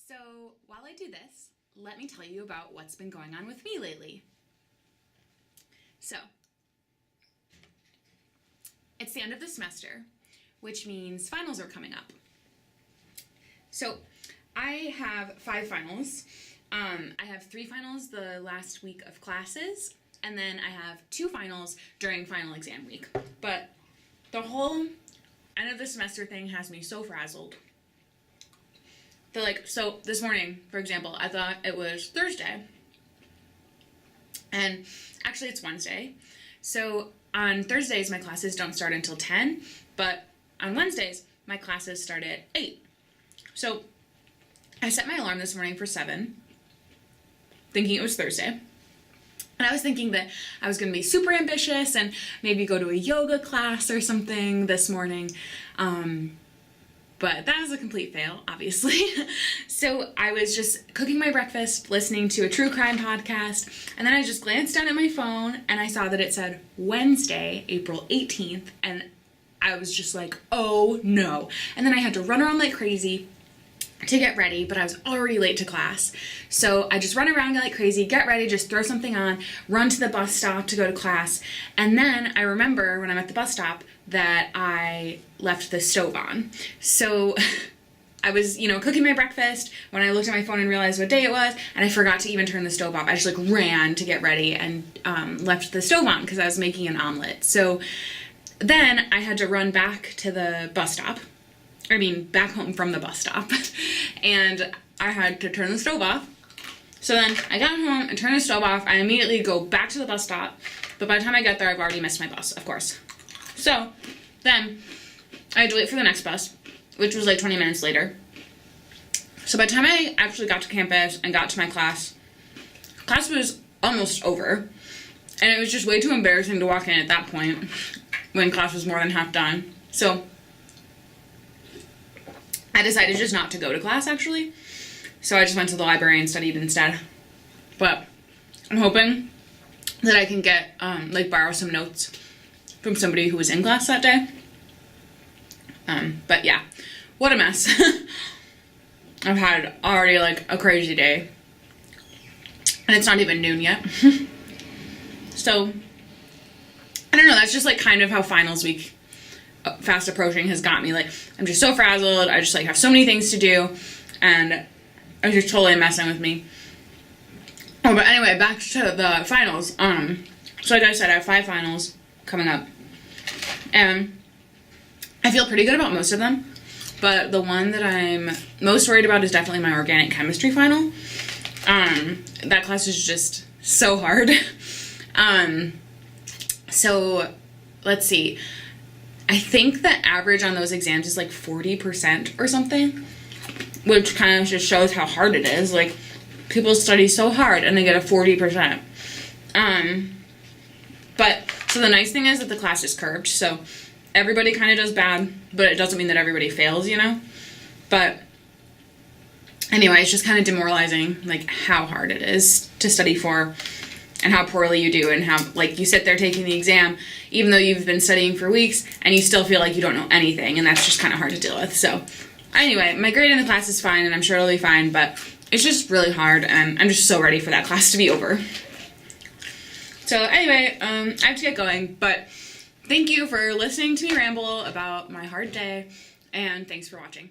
So while I do this, let me tell you about what's been going on with me lately. So, it's the end of the semester, which means finals are coming up. So, I have 5 finals. I have 3 finals the last week of classes, and then I have 2 finals during final exam week. But the whole end of the semester thing has me so frazzled. So this morning, for example, I thought it was Thursday, and actually it's Wednesday. So on Thursdays, my classes don't start until 10, but on Wednesdays, my classes start at 8. So I set my alarm this morning for 7, thinking it was Thursday. And I was thinking that I was going to be super ambitious and maybe go to a yoga class or something this morning. But that was a complete fail, obviously. So I was just cooking my breakfast, listening to a true crime podcast, and then I just glanced down at my phone and I saw that it said Wednesday, April 18th, and I was just like, oh no. And then I had to run around like crazy to get ready, but I was already late to class. So I just run around like crazy, get ready, just throw something on, run to the bus stop to go to class. And then I remember when I'm at the bus stop that I left the stove on. So I was, cooking my breakfast when I looked at my phone and realized what day it was, and I forgot to even turn the stove off. I just ran to get ready and left the stove on because I was making an omelet. So then I had to run back to the bus stop. Back home from the bus stop, and I had to turn the stove off. So then I got home and turned the stove off. I immediately go back to the bus stop, but by the time I get there, I've already missed my bus, of course. So then I had to wait for the next bus, which was like 20 minutes later. So by the time I actually got to campus and got to my class was almost over, and it was just way too embarrassing to walk in at that point when class was more than half done. So I decided just not to go to class, actually. So I just went to the library and studied instead. But I'm hoping that I can get, borrow some notes from somebody who was in class that day. But yeah, what a mess. I've had already, a crazy day. And it's not even noon yet. So, I don't know, that's just, kind of how finals week fast approaching has got me. I'm just so frazzled. I just have so many things to do, and it's just totally messing with me. Oh, but anyway, back to the finals. So like I said, I have 5 finals coming up, and I feel pretty good about most of them, but the one that I'm most worried about is definitely my organic chemistry final. That class is just so hard. So let's see. I think the average on those exams is 40% or something, which kind of just shows how hard it is. People study so hard and they get a 40%. But, so the nice thing is that the class is curved, so everybody kind of does bad, but it doesn't mean that everybody fails, But, anyway, it's just kind of demoralizing, how hard it is to study for, and how poorly you do, and how, you sit there taking the exam, even though you've been studying for weeks, and you still feel like you don't know anything, and that's just kind of hard to deal with. So, anyway, my grade in the class is fine, and I'm sure it'll be fine, but it's just really hard, and I'm just so ready for that class to be over. So, anyway, I have to get going, but thank you for listening to me ramble about my hard day, and thanks for watching.